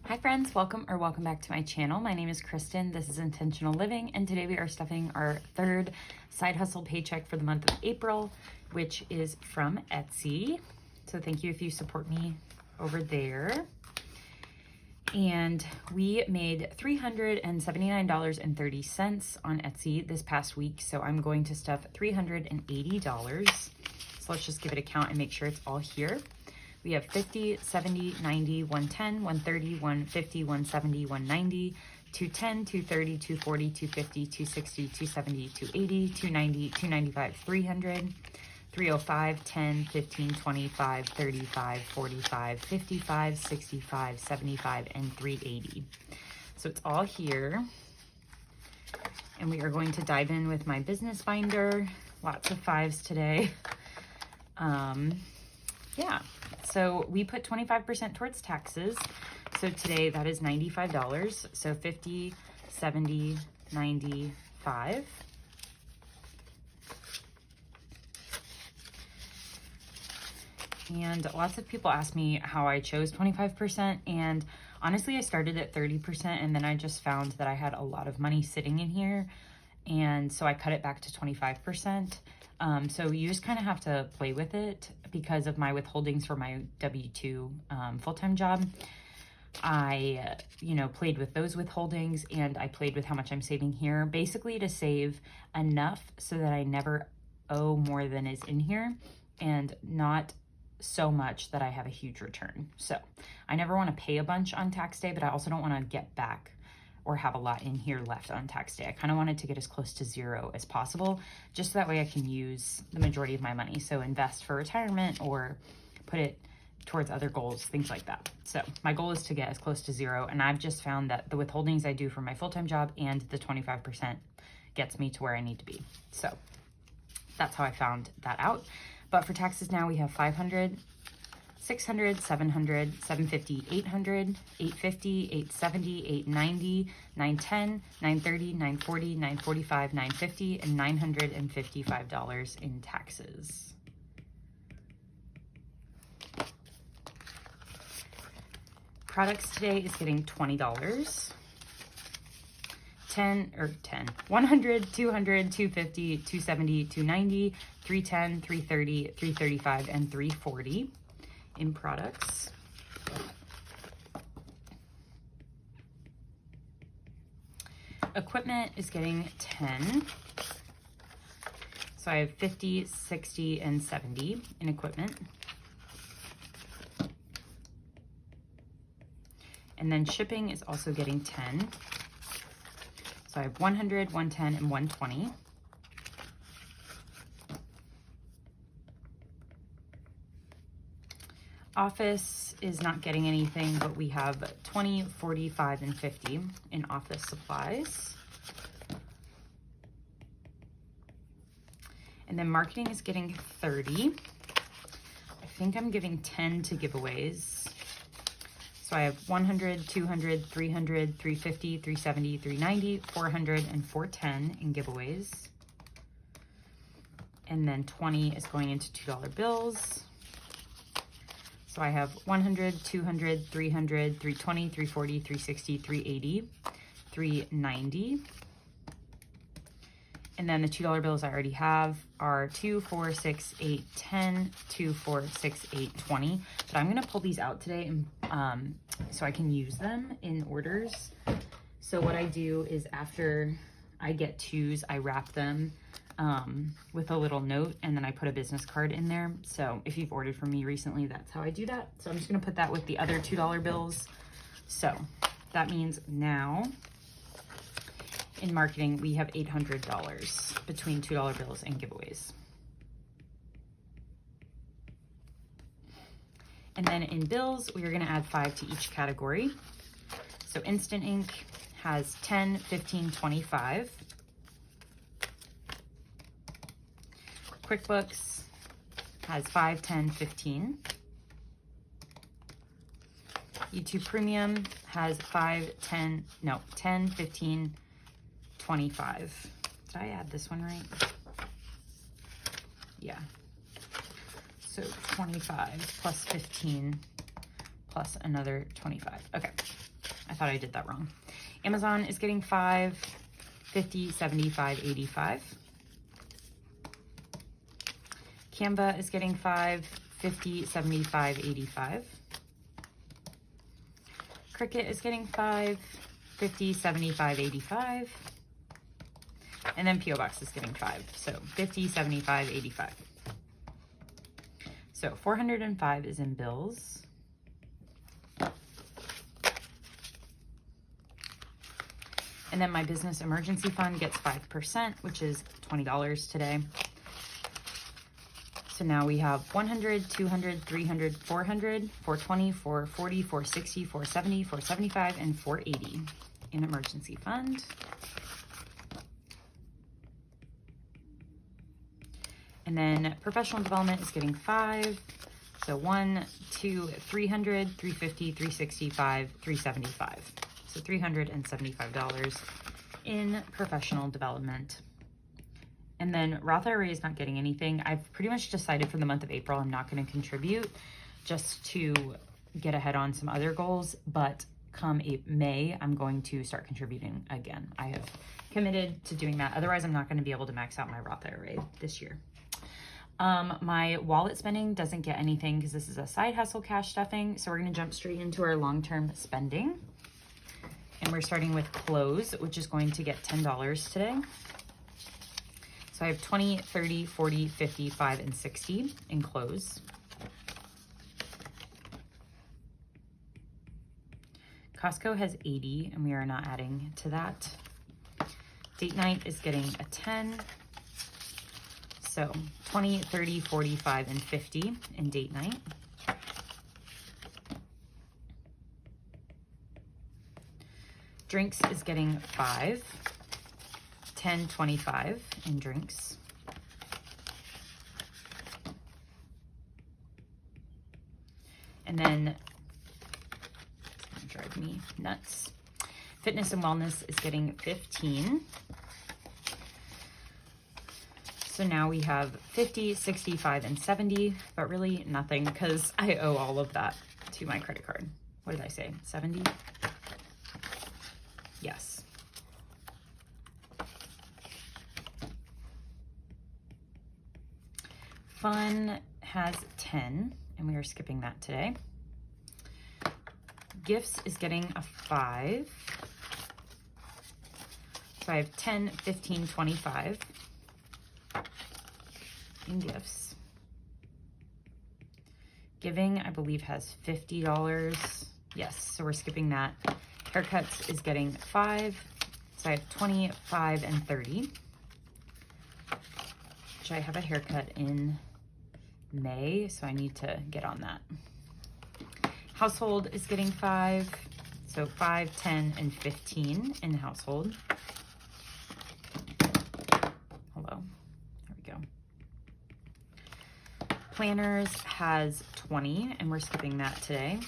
Hi friends, welcome back to my channel. My name is Kristen. This is Intentional Living, and today we are stuffing our third side hustle paycheck for the month of April, which is from Etsy. So thank you if you support me over there. And we made $379.30 on Etsy this past week. So I'm going to stuff $380. So let's just give it a count and make sure it's all here. We have 50, 70, 90, 110, 130, 150, 170, 190, 210, 230, 240, 250, 260, 270, 280, 290, 295, 300, 305, 10, 15, 25, 35, 45, 55, 65, 75, and 380. So it's all here. And we are going to dive in with my business binder. Lots of fives today. Yeah. So we put 25% towards taxes. So today that is $95. So 50, 70, 95. And lots of people ask me how I chose 25%. And honestly, I started at 30% and then I just found that I had a lot of money sitting in here. And so I cut it back to 25%. So you just kind of have to play with it because of my withholdings for my W-2 full-time job. I, played with those withholdings and I played with how much I'm saving here, basically to save enough so that I never owe more than is in here and not so much that I have a huge return. So I never want to pay a bunch on tax day, but I also don't want to get back or have a lot in here left on tax day. I kind of wanted to get as close to zero as possible, just so that way I can use the majority of my money. So invest for retirement or put it towards other goals, things like that. So my goal is to get as close to zero. And I've just found that the withholdings I do for my full-time job and the 25% gets me to where I need to be. So that's how I found that out. But for taxes now, we have 500, 600, 700, 750, 800, 850, 870, 890, 910, 930, 940, 945, 950, and $955 in taxes. Products today is getting $20. 100, 200, 250, 270, 290, 310, 330, 335, and 340 in products. Equipment is getting 10. So I have 50, 60, and 70 in equipment. And then shipping is also getting 10. So I have 100, 110, and 120. Office is not getting anything, but we have 20, 45, and 50 in office supplies. And then marketing is getting 30. I think I'm giving 10 to giveaways. So I have 100, 200, 300, 350, 370, 390, 400, and 410 in giveaways. And then 20 is going into $2 bills. So I have 100, 200, 300, 320, 340, 360, 380, 390. And then the $2 bills I already have are 2, 4, 6, 8, 10, 2, 4, 6, 8, 20. But I'm gonna pull these out today and so I can use them in orders. So what I do is after I get twos, I wrap them with a little note and then I put a business card in there. So if you've ordered from me recently, that's how I do that. So I'm just gonna put that with the other $2 bills. So that means now in marketing, we have $800 between $2 bills and giveaways. And then in bills, we are gonna add 5 to each category. So Instant Ink has 10, 15, 25. QuickBooks has 5, 10, 15. YouTube Premium has 10, 15, 25. Did I add this one right? Yeah. So 25 plus 15 plus another 25. Okay. I thought I did that wrong. Amazon is getting 5, 50, 75, 85. Canva is getting 5, 50, 75, 85. Cricut is getting 5, 50, 75, 85. And then P.O. Box is getting 5. So 50, 75, 85. So 405 is in bills. And then my business emergency fund gets 5%, which is $20 today. So now we have 100, 200, 300, 400, 420, 440, 460, 470, 475, and 480 in emergency fund. And then professional development is getting 5. So 1, 2, 300, 350, 365, 375. So $375 in professional development. And then Roth IRA is not getting anything. I've pretty much decided for the month of April I'm not going to contribute just to get ahead on some other goals. But come May, I'm going to start contributing again. I have committed to doing that. Otherwise, I'm not going to be able to max out my Roth IRA this year. My wallet spending doesn't get anything because this is a side hustle cash stuffing. So we're going to jump straight into our long-term spending. And we're starting with clothes, which is going to get $10 today. So I have 20, 30, 40, 50, 5, and 60 in clothes. Costco has 80, and we are not adding to that. Date night is getting a 10. So 20, 30, 45, and 50 in date night. Drinks is getting 5. 10, 25 in drinks. And then, it's gonna drive me nuts. Fitness and wellness is getting 15. So now we have 50, 65, and 70, but really nothing because I owe all of that to my credit card. What did I say? 70? Yes. Fun has 10, and we are skipping that today. Gifts is getting a 5. So I have 10, 15, 25 in gifts. Giving, I believe, has $50. Yes, so we're skipping that. Haircuts is getting 5. So I have 25 and 30. Which I have a haircut in May, so I need to get on that. Household is getting 5. So 5, 10, and 15 in household. Hello. There we go. Planners has 20, and we're skipping that today.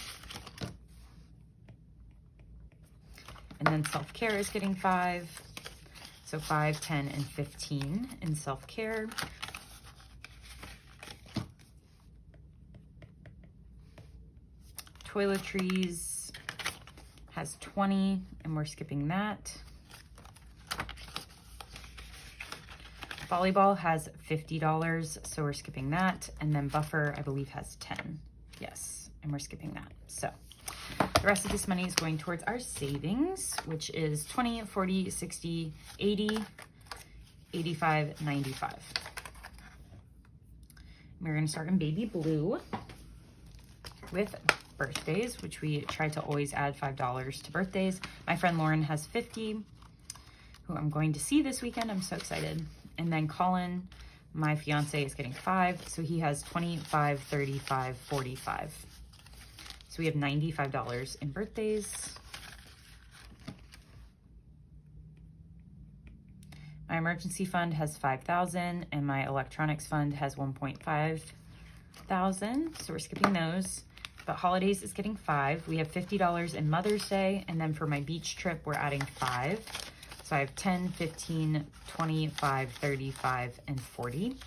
And then self-care is getting 5. So 5, 10, and 15 in self-care. Toiletries has 20, and we're skipping that. Volleyball has $50, so we're skipping that. And then buffer, I believe, has 10. Yes, and we're skipping that. So the rest of this money is going towards our savings, which is 20, 40, 60, 80, 85, 95. We're going to start in baby blue with birthdays, which we try to always add $5 to birthdays. My friend Lauren has 50, who I'm going to see this weekend. I'm so excited. And then Colin, my fiance, is getting 5, so he has 25, 35, 45. So we have $95 in birthdays. My emergency fund has $5,000, and my electronics fund has $1,500. So we're skipping those. But holidays is getting 5. We have $50 in Mother's Day, and then for my beach trip, we're adding 5. So I have 10, 15, 25, 35, and 40.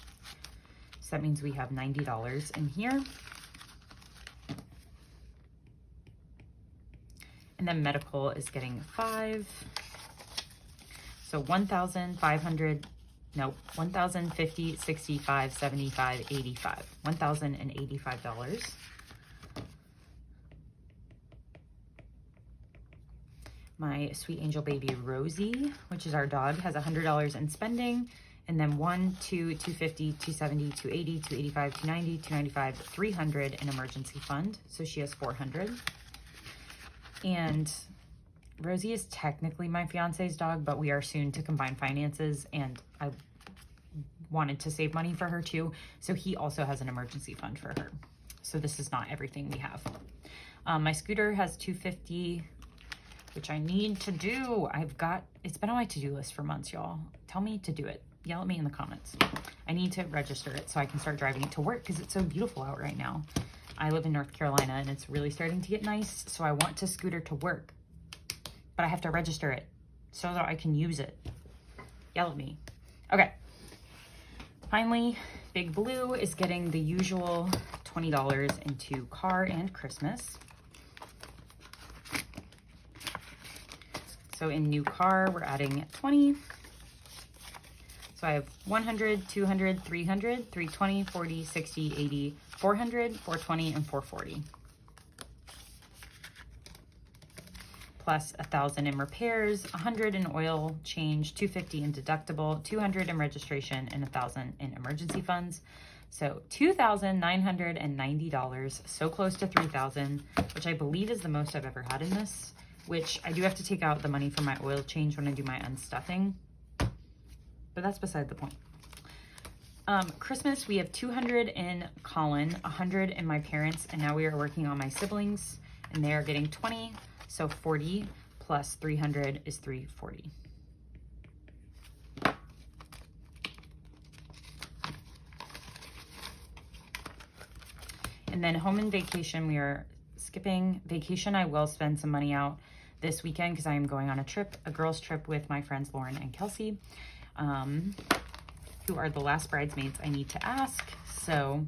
So that means we have $90 in here. And then medical is getting 5. So 1,500, no, 1,050, 65, 75, 85. $1,085. My sweet angel baby Rosie, which is our dog, has $100 in spending. And then 1, 2, 250, 270, 280, 285, 290, 295, 300 in emergency fund. So she has 400. And Rosie is technically my fiance's dog, but we are soon to combine finances, and I wanted to save money for her too. So he also has an emergency fund for her. So this is not everything we have. My scooter has 250, which I need to do. It's been on my to-do list for months, y'all. Tell me to do it. Yell at me in the comments. I need to register it so I can start driving it to work because it's so beautiful out right now. I live in North Carolina and it's really starting to get nice. So I want to scooter to work, but I have to register it so that I can use it. Yell at me. Okay. Finally, Big Blue is getting the usual $20 into car and Christmas. So in new car, we're adding 20. So I have 100, 200, 300, 320, 40, 60, 80, 400, 420, and 440. Plus 1,000 in repairs, 100 in oil change, 250 in deductible, 200 in registration, and 1,000 in emergency funds. So $2,990, so close to $3,000, which I believe is the most I've ever had in this, which I do have to take out the money from my oil change when I do my unstuffing, but that's beside the point. Christmas, we have 200 in Colin, 100 in my parents, and now we are working on my siblings, and they are getting 20, so 40 plus 300 is 340. And then home and vacation, we are skipping vacation. I will spend some money out this weekend because I am going on a trip, a girls trip with my friends Lauren and Kelsey, who are the last bridesmaids I need to ask. So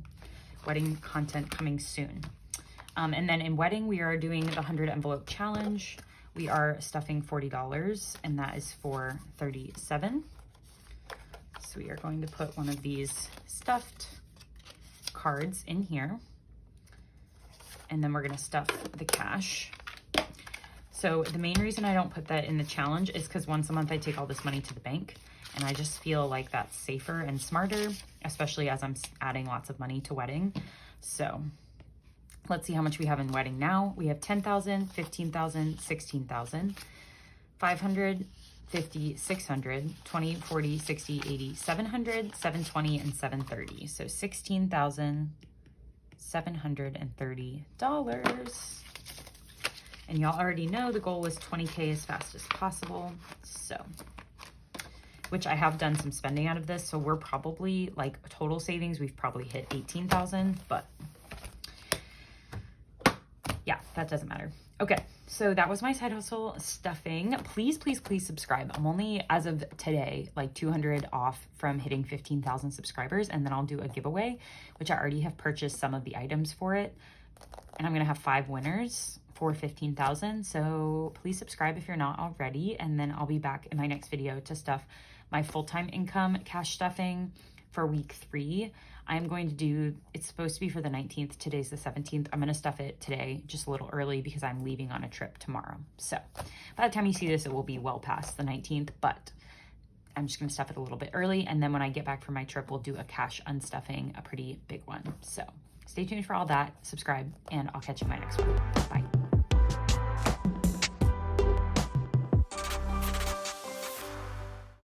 wedding content coming soon. And then in wedding, we are doing the 100 envelope challenge. We are stuffing $40, and that is for 37. So we are going to put one of these stuffed cards in here, and then we're going to stuff the cash. So the main reason I don't put that in the challenge is because once a month I take all this money to the bank, and I just feel like that's safer and smarter, especially as I'm adding lots of money to wedding. So let's see how much we have in wedding now. We have 10,000, 15,000, 16,000, 500, 50, 600, 20, 40, 60, 80, 700, 720, and 730. So $16,730. And y'all already know the goal was 20K as fast as possible. So, which I have done some spending out of this. So we're probably like total savings, we've probably hit 18,000, but yeah, that doesn't matter. Okay, so that was my side hustle stuffing. Please, please, please subscribe. I'm only, as of today, like 200 off from hitting 15,000 subscribers, and then I'll do a giveaway, which I already have purchased some of the items for it. And I'm gonna have 5 winners for 15,000. So please subscribe if you're not already, and then I'll be back in my next video to stuff my full-time income cash stuffing for week 3. I'm going to do, it's supposed to be for the 19th. Today's the 17th. I'm going to stuff it today, just a little early because I'm leaving on a trip tomorrow. So by the time you see this, it will be well past the 19th, but I'm just going to stuff it a little bit early. And then when I get back from my trip, we'll do a cash unstuffing, a pretty big one. So stay tuned for all that, subscribe, and I'll catch you in my next one. Bye.